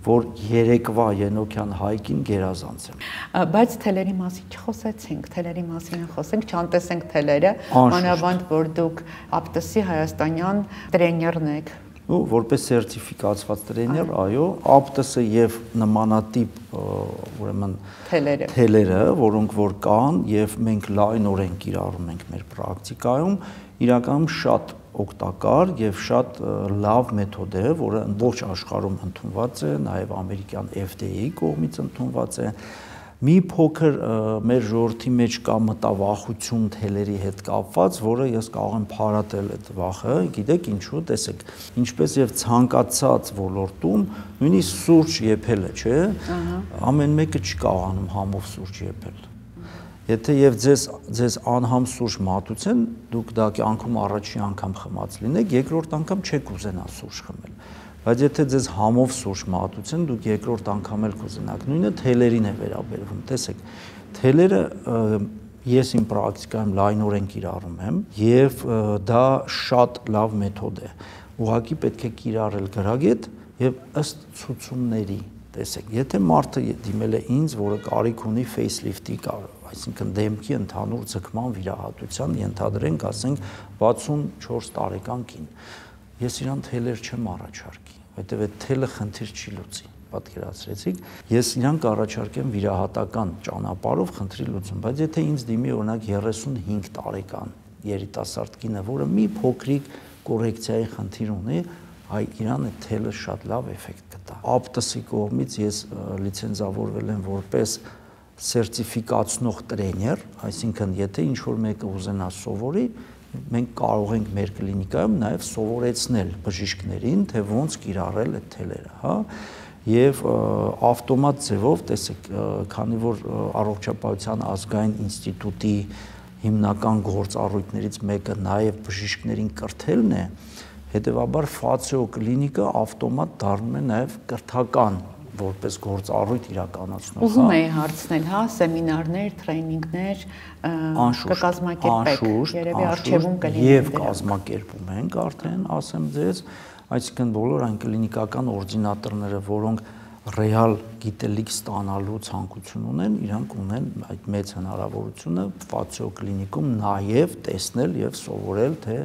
որ երեկվա ենոքյան հայկին գերազանցեմ։ Բայց թելերի մասին չխոսեցինք, թելերի մասին խոսենք, չանտեսենք թելերը, մանավանդ որ դուք Aptus-ի հայաստանյան տրեներն եք։ Ու որպես սերտիֆիկացված տրեներ, այո, Aptus-ը եւ նմանատիպ ուրեմն թելերը, որոնք որ կան եւ մենք լայնորեն կիրառում ենք մեր պրակտիկայում, իրականում շատ օգտակար եւ շատ լավ մեթոդ է, որը ողջ աշխարհում ընդունված է, նաեւ ամերիկյան FDA-ի կողմից ընդունված է։ Մի փոքր մեր ժողովրդի մեջ կա մտավախություն թելերի հետ կապված, որը ես կարող եմ փարատել այդ վախը, գիտեք ինչու, տեսեք, ինչպես եւ ցանկացած ոլորտում, նույնիսկ սուրճ եփելը, չէ՞, ամեն մեկը չի կարողանում համով սուրճ եփել։ Եթե եւ ձեզ անհամ սուրճ մատուցեն, դուք դա կյանքում առաջին անգամ խմած լինեք, երկրորդ անգամ չեք ուզենա սուրճ խմել։ Բայց եթե ձեզ համով սուրճ մատուցեն, դուք երկրորդ անգամ էլ կուզենաք։ Նույնը թելերին է վերաբերվում։ Տեսեք, թելերը ես իմ պրակտիկայում լայնորեն կիրառում եմ եւ դա շատ լավ մեթոդ է։ Ուղղակի պետք է կիրառել գրագետ եւ ըստ ցուցումների։ Տեսեք, եթե մարդը դիմել է ինձ, որը կարիք ունի facelift-ի, այսինքն դեմքի ընդհանուր ձգման վիրահատության, ենթադրենք, ասենք 64 տարեկան կին, ես իրան թելեր չեմ առաջարկի, որտեղ այդ թելը խնդիր չի լուծի։ պատկերացրեցիք, ես իրանք առաջարկեմ վիրահատական ճանապարհով խնդրի լուծում, բայց եթե ինձ դիմի օրինակ 35 տարեկան երիտասարդ կինը, որը մի փոքրիկ կորեկցիայի խնդիր ունի, այ իրան այդ թելը շատ լավ էֆեկտ կտա։ Ապտսի կողմից ես լիցենզավորվել եմ որպես սերտիֆիկացնող տրեյներ, այսինքն եթե ինչ-որ մեկը ուզենա սովորի, մենք կարող ենք մեր կլինիկայում նաև սովորեցնել բժիշկներին, թե ոնց կիրառել այդ թելերը, հա, եւ ավտոմատ ձևով, տեսեք, քանի որ Առողջապահության ազգային ինստիտուտի հիմնական գործառույթներից մեկը նաև բժիշկներին կրթելն է, հետեւաբար Ֆացիո կլինիկը ավտոմատ դառնում է նաև կրթական որպես գործառույթ իրականացնող։ Ուզում էի հարցնել, հա, սեմինարներ, տրեյնինգներ կկազմակերպեք, երևի արժևում կլինի եւ կազմակերպում ենք արդեն, ասեմ ձեզ, այսինքն բոլոր այն կլինիկական օրդինատորները, որոնք ռեալ գիտելիք ստանալու ցանկություն ունեն, իրանք ունեն այդ մեծ հնարավորությունը Ֆացիո կլինիկում նաև տեսնել եւ սովորել, թե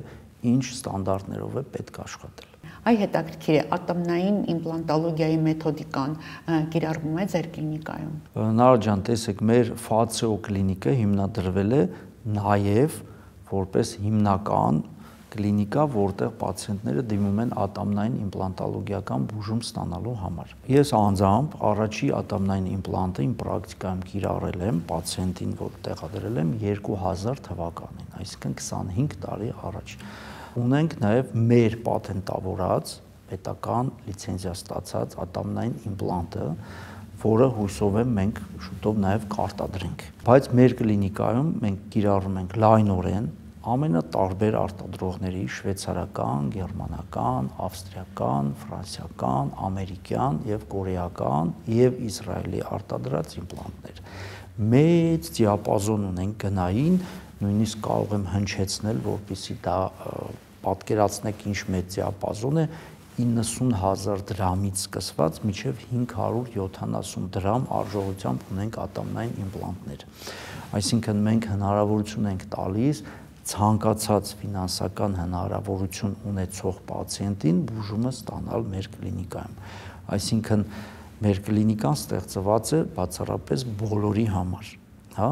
ինչ ստանդարտներով է պետք աշխատել։ Այ հետաքրքիր է, ատոմնային իմպլանտոլոգիայի մեթոդիկան կիրառվում է ձեր կլինիկայում։ Նարեկ ջան, տեսեք, մեր Ֆացիո կլինիկը հիմնադրվել է նաև որպես հիմնական կլինիկա, որտեղ պացիենտները դիմում են ատոմնային իմպլանտոլոգիական բուժում ստանալու համար։ Ես անձամբ առաջի ատոմնային իմպլանտը իմ պրակտիկայում կիրառել եմ պացիենտին, որ տեղադրել եմ 2000 թվականին, այսինքն 25 տարի առաջ։ Ունենք նաև մեր պատենտավորած պետական լիցենզիա ստացած ատոմնային իմպլանտը, որը հույսով եմ մենք շուտով նաև կարտադրենք։ Բայց մեր կլինիկայում մենք կիրառում ենք լայնորեն ամենատարբեր արտադրողների շվեյցարական, գերմանական, ավստրիական, ֆրանսիական, ամերիկյան եւ կորեական եւ Իսրայելի արտադրած իմպլանտներ։ Մեծ դիապազոն ունենք գնային, նույնիսկ կարող եմ հնչեցնել, որպեսզի դա պատկերացնեք ինչ մեծ դիապազոն է, 90,000 դրամից սկսված մինչև 570 դրամ արժողությամբ ունենք ատոմնային իմպլանտներ։ Այսինքն մենք հնարավորություն ենք տալիս ցանկացած ֆինանսական հնարավորություն ունեցող պացիենտին բուժումը ստանալ մեր կլինիկայում։ Այսինքն մեր կլինիկան ստեղծված է բացառապես բոլորի համար, հա,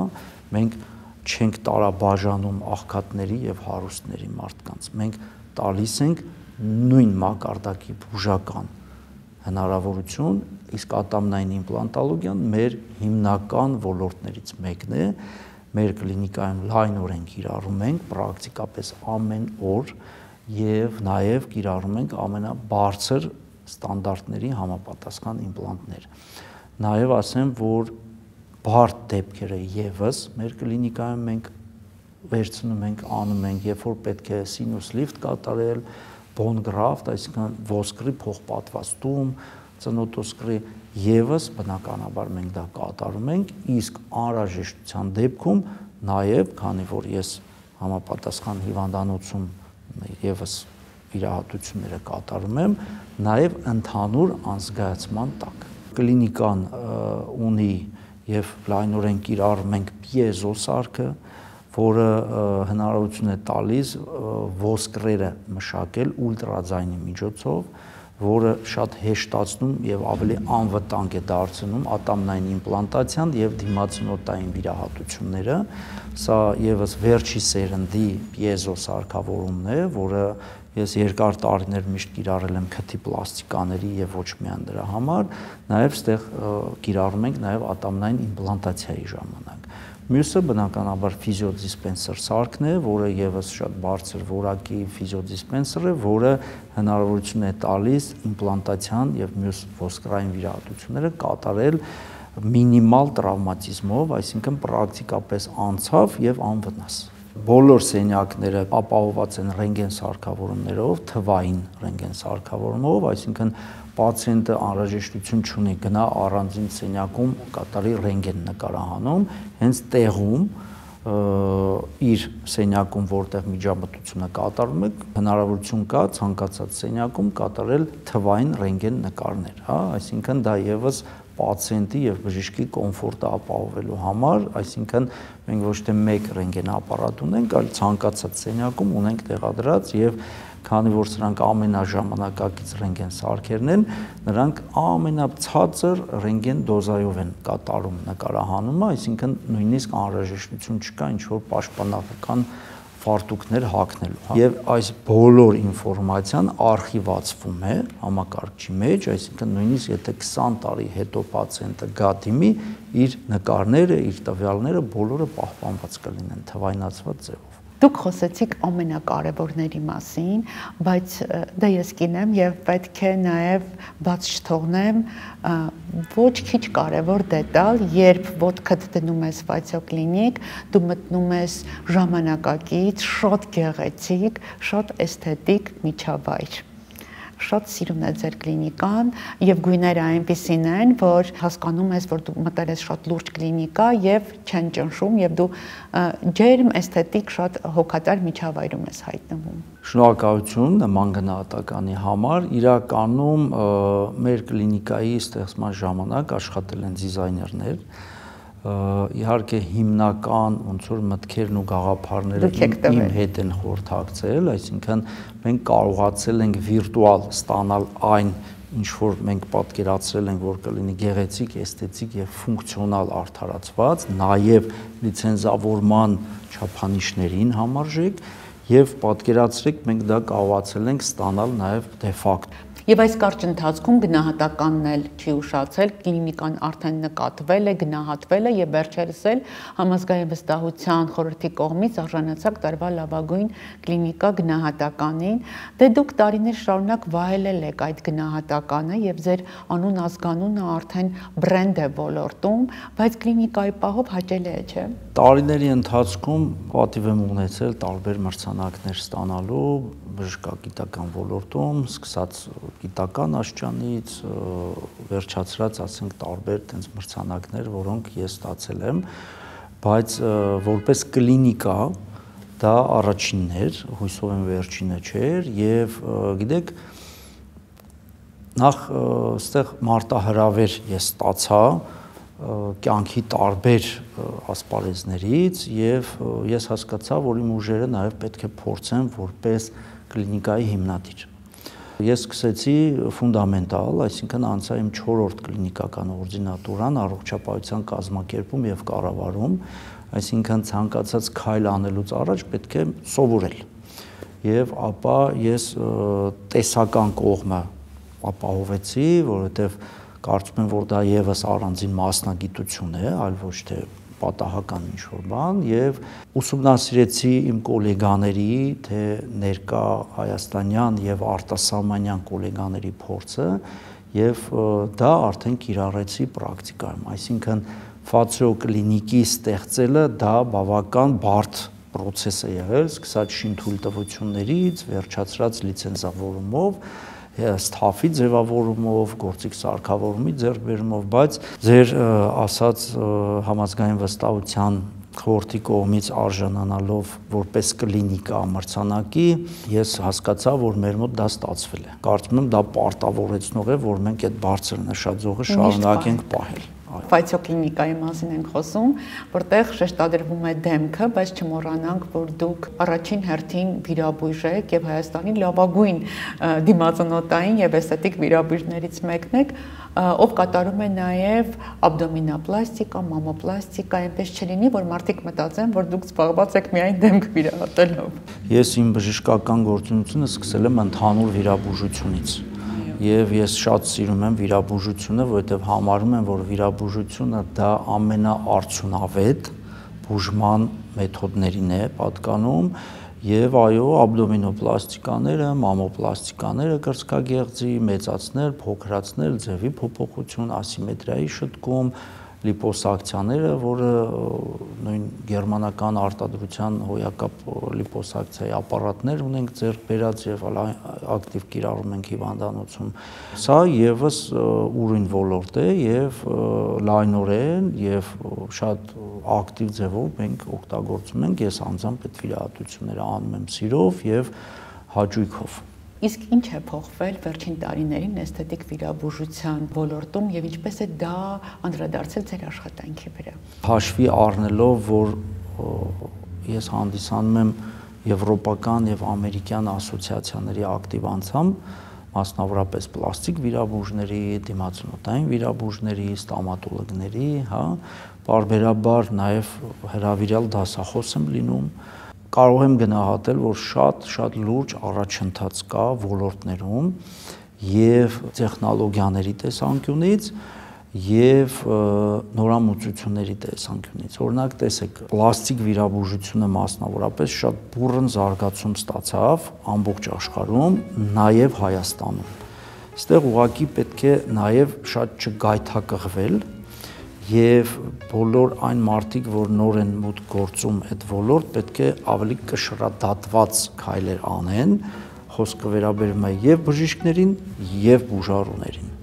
մենք չենք տարաբաժանում աղքատների եւ հարուստների մարդկանց։ Մենք տալիս ենք նույն մակարդակի բուժական հնարավորություն, իսկ ատոմնային իմպլանտոլոգիան մեր հիմնական ոլորտներից մեկն է։ Մեր կլինիկայում լայնորեն կիրառում ենք պրակտիկապես ամեն օր եւ նաեւ կիրառում ենք ամենաբարձր ստանդարտների համապատասխան իմպլանտներ։ Նաեւ ասեմ, որ բարդ դեպքերը եւս մեր կլինիկայում մենք վերցնում ենք, անում ենք, երբ որ պետք է սինուս լիֆտ կատարել, բոն գրաֆտ, այսինքն ոսկրի փոխպատվաստում, ծնոտոսկրի եւս բնականաբար մենք դա կատարում ենք, իսկ անհրաժեշտության դեպքում նաեւ, քանի որ ես համապատասխան հիվանդանոցում եւս վիրահատությունները կատարում եմ, նաեւ ընդհանուր անզգայացման տակ։ Կլինիկան ունի եւ լայնորեն կիրառում ենք պիեզոսարքը, որը հնարավորություն է տալիս ոսկրերը մշակել ուլտրաձայնի միջոցով, որը շատ հեշտացնում եւ ավելի անվտանգ է դարձնում ատոմնային իմպլանտացիան եւ դիմացնոտային վիրահատությունները։ Սա եւս վերջի սերնդի պիեզոսարքավորումն է, որը ես երկար տարիներ միշտ կիրառել եմ քթի պլաստիկաների եւ ոչ միայն դրա համար, նաեւ այդտեղ կիրառում ենք նաեւ ատոմնային իմպլանտացիայի ժամանակ։ Մյուսը բնականաբար ֆիզիոդիսպենսեր սարքն է, որը եւս շատ բարձր որակի ֆիզիոդիսպենսեր է, որը հնարավորություն է տալիս իմպլանտացիան եւ մյուս ոսկրային վիրահատությունները կատարել մինիմալ տրավմատիզմով, այսինքն պրակտիկապես անցավ եւ անվնաս։ Բոլոր սենյակները ապահովված են ռենտգեն սարքավորումներով, թվային ռենտգեն սարքավորումով, այսինքն պացիենտը անհրաժեշտություն չունի գնա առանձին սենյակում կատարի ռենտգեն նկարահանում, հենց տեղում իր սենյակում, որտեղ միջամտությունը կատարում է, հնարավորություն կա ցանկացած սենյակում կատարել թվային ռենտգեն նկարներ, հա, այսինքն դա եւս պացիենտի եւ բժիշկի կոմֆորտը ապահովելու համար, այսինքն մենք ոչ թե մեկ ռենտգեն ապարատ ունենք, այլ ցանկացած սենյակում ունենք տեղադրած եւ քանի որ սրանք ամենաժամանակակից ռենտգեն սարքերն են, նրանք ամենացածր ռենտգեն դոզայով են կատարում նկարահանումը, այսինքն նույնիսկ անհրաժեշտություն չկա ինչ-որ պաշտպանական ֆարտուկներ հագնելու։ Եվ այս բոլոր ինֆորմացիան արխիվացվում է համակարգչի մեջ, այսինքն նույնիսկ եթե 20 տարի հետո պացիենտը գա դիմի, իր նկարները, իր տվյալները բոլորը պահպանված կլինեն թվայնացված ձևով։ Դուք խոսեցիք ամենակարևորների մասին, բայց դա ես կինեմ եւ պետք է նաեւ բաց չթողնեմ ոչ քիչ կարևոր դետալ, երբ ոտքդ դնում ես ֆայցիոկլինիկ, դու մտնում ես ժամանակակից, շատ գեղեցիկ, շատ էսթետիկ միջավայր։ Շատ սիրուն է ձեր կլինիկան եւ գույները այնպիսին են, որ հասկանում ես, որ դու մտել ես շատ լուրջ կլինիկա եւ չեն ճնշում եւ դու ջերմ էսթետիկ շատ հոգատար միջավայրում ես հայտնվում։ Շնորհակալություն նման գնահատականի համար։ Իրականում մեր կլինիկայի ստեղծման ժամանակ աշխատել են դիզայներներ, իհարկե հիմնական ոնց որ մտքերն ու գաղափարները իմ հետ են խորհրդակցել, այսինքն մենք կարողացել ենք վիրտուալ ստանալ այն, ինչ որ մենք պատկերացրել ենք, որ կլինի գեղեցիկ, էսթետիկ եւ ֆունկցիոնալ արդարացված, նաեւ լիցենզավորման չափանիշներին համարժեք եւ պատկերացրեք մենք դա կարողացել ենք ստանալ նաեւ դե ֆակտո։ Եվ այս կարճ ընթացքում գնահատականն էլ չի ուշացել, կլինիկան արդեն նկատվել է, գնահատվել է եւ վերջերս էլ համազգային վստահության խորհրդի կողմից արժանացավ տարվա լավագույն կլինիկա գնահատականին։ Դե դուք տարիներ շարունակ վայելել եք այդ գնահատականը եւ ձեր անուն ազգանունը արդեն բրենդ է ոլորտում, բայց կլինիկայի պահով հաճելի է, չէ՞։ Տարիների ընթացքում պատիվ եմ ունեցել տարբեր մրցանակներ ստանալու բժշկագիտական ոլորտում, սկսած գիտական աստիճանից վերջացրած, ասենք, տարբեր տենց մրցանակներ, որոնք ես ստացել եմ, բայց որպես կլինիկա դա առաջինն էր, հույսով եմ վերջինը չէր, եւ գիտեք, նախ այստեղ մարտահրավեր ես ստացա կյանքի տարբեր ասպարեզներից եւ ես հասկացա, որ իմ ուժերը նաեւ պետք է փորձեմ որպես կլինիկայի հիմնադիր։ Ես սկսեցի ֆունդամենտալ, այսինքն անցա իմ 4-րդ կլինիկական օրդինատուրան առողջապահության կազմակերպում եւ կառավարում, այսինքն ցանկացած քայլ անելուց առաջ պետք է սովորել։ Եվ ապա ես տեսական կողմը ապահովեցի, որովհետեւ կարծում եմ, որ դա եւս առանձին մասնագիտություն է, այլ ոչ թե պատահական ինչ-որ բան, եւ ուսումնասիրեցի իմ գոլեգաների, թե ներկա հայաստանյան եւ արտասահմանյան գոլեգաների փորձը եւ դա արդեն կիրառեցի պրակտիկայում, այսինքն ֆացիոկլինիկի ստեղծելը դա բավական բարդ process է եղել, սկսած շինթույլտվություններից, վերջացրած լիցենզավորումով, ստաֆի ձևավորումով, գործիք սարքավորումի ձեռքբերումով, բայց ձեր ասած համազգային վստահության խորհրդի կողմից արժանանալով որպես կլինիկա մրցանակի, ես հասկացա, որ մեր մոտ դա ստացվել է։ Կարծում եմ դա պարտավորեցնող է, որ մենք այդ բարձր նշաձողը շարունակենք պահել։ Ֆայցիոկլինիկայի մասին ենք խոսում, որտեղ շեշտադրվում է դեմքը, բայց չմոռանանք, որ դուք առաջին հերթին վիրաբույժ եք եւ Հայաստանի լավագույն դիմացանոթային եւ էսթետիկ վիրաբույժներից մեկն եք, ով կատարում է նաեւ աբդոմինոպլաստիկա, մամոպլաստիկա, այնպես չլինի, որ մարդիկ մտածեն, որ դուք զբաղված եք միայն դեմք վիրահատելով։ Ես իմ բժշկական գործունեությունը սկսել եմ ընդհանուր վիրաբուժությունից։ Եվ ես շատ սիրում եմ վիրաբուժությունը, որովհետև համարում եմ, որ վիրաբուժությունը դա ամենաարդյունավետ բուժման մեթոդներին է պատկանում եւ այո, աբդոմինոպլաստիկաները, մամոպլաստիկաները կրծքագեղձի մեծացնել, փոքրացնել, ձևի փոփոխություն, ասիմետրիայի շտկում, լիպոսակցիաները, որը նույն գերմանական արտադրության հոյակապ լիպոսակցիայի ապարատներ ունենք ձեռք բերած եւ ակտիվ կիրառում ենք հիվանդանոցում։ Սա եւս ուրույն ոլորտ է եւ լայնորեն եւ շատ ակտիվ ձևով մենք օգտագործում ենք։ Ես անձամբ այդ վիրահատությունները անում եմ սիրով եւ հաճույքով։ Իսկ ինչ է փոխվել վերջին տարիներին էսթետիկ վիրաբուժության ոլորտում եւ ինչպես է դա անդրադարձել ձեր աշխատանքի վրա։ Հաշվի առնելով, որ ես հանդիսանում եմ եվրոպական եւ ամերիկյան ասոցիացիաների ակտիվ անդամ, մասնավորապես պլաստիկ վիրաբույժների, դիմացնոտային վիրաբույժների, ստոմատոլոգների, բարբերաբար նաև հրավիրյալ դասախոս եմ լինում, կարող եմ գնահատել, որ շատ լուրջ առաջընթաց կա ոլորտներում եւ տեխնոլոգիաների տեսանկյունից եւ նորամուծությունների տեսանկյունից։ Օրինակ, տեսեք, պլաստիկ վիրաբուժությունը մասնավորապես շատ բուռն զարգացում ստացավ ամբողջ աշխարհում, նաեւ Հայաստանում։ Այստեղ ուղղակի պետք է նաեւ շատ չգայթակղվել եւ բոլոր այն մարդիկ, որ նոր են մուտք գործում այդ ոլորտ, պետք է ավելի կշռադատված քայլեր անեն, խոսքը վերաբերում է եւ բժիշկներին, եւ բուժառուներին։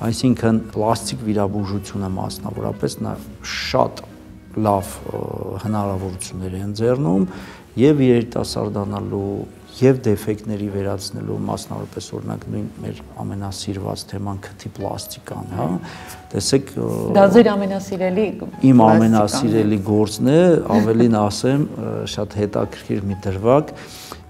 Այսինքն պլաստիկ վիրաբուժությունը մասնավորապես նա շատ լավ հնարավորություններ են ձեռնում եւ երիտասարդանալու եւ դեֆեկտների վերացնելու, մասնավորապես օրինակ նույն մեր ամենասիրված թեման քթի պլաստիկան, տեսեք, դա ձեր ամենասիրելի իմ ամենասիրելի գործն է, ավելին ասեմ, շատ հետաքրքիր մի դրվագ,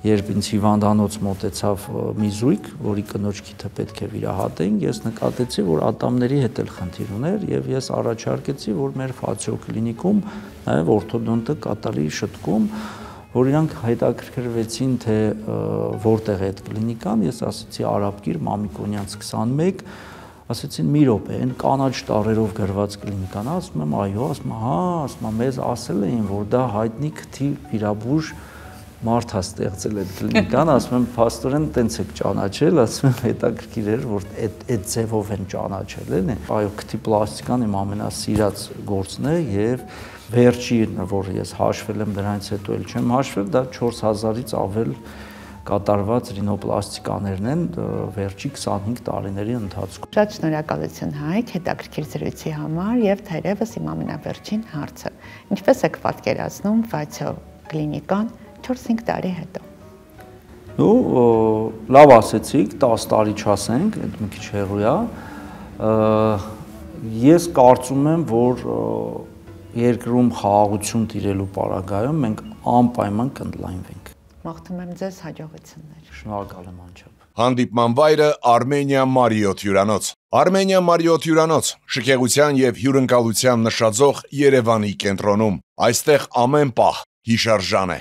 երբ ինձ հիվանդանոց մոտեցավ մի զույգ, որի կնոջ քիթը պետք է վիրահատեին, ես նկատեցի, որ ատամների հետ էլ խնդիր ուներ եւ ես առաջարկեցի, որ մեր ֆացիո կլինիկում նաեւ օրթոդոնտը կատարի շտկում, որ իրանք հետաքրքրվեցին, թե որտեղ է այդ կլինիկան, ես ասացի Արաբկիր, Մամիկոնյանց 21, ասեցին մի րոպե, այն կանաչ տառերով գրված կլինիկան, ասում եմ, այո, ասում եմ, մեզ ասել էին, որ դա հայտնի քթի վիրաբույժ մարդ է ստեղծել այդ կլինիկան, ասում եմ, փաստորեն տենց եք ճանաչել, ասում եմ, հետաքրքիր էր, որ այդ ձևով են ճանաչել, էլի։ Այո, քթի պլաստիկան իմ ամենասիրած գործն է եւ վերջին, որ ես հաշվել եմ, դրանից հետո էլ չեմ հաշվել, դա 4000-ից ավել կատարված ռինոպլաստիկաներն են վերջի 25 տարիների ընթացքում։ Շատ շնորհակալություն Հայկ հետաքրքիր զրույցի համար եւ թերևս իմ ամենավերջին հարցը։ Ինչպես եք պատկերացնում Ֆացիո կլինիկան 4-5 տարի հետո։ Լավ ասեցիք, 10 տարի չասենք, այդ մի քիչ հեռու է։ Ես կարծում եմ, որ երկրում խաղաղություն տիրելու պարագայում մենք անպայման կընդլայնվենք։ Մաղթում եմ ձեզ հաջողություններ։ Շնորհակալ եմ անչափ։ Հանդիպման վայրը Armenia Marriott հյուրանոց։ Armenia Marriott հյուրանոց, շքեղության եւ հյուրընկալության նշաձող Երևանի կենտրոնում։ Այստեղ ամեն պահ հիշարժան է։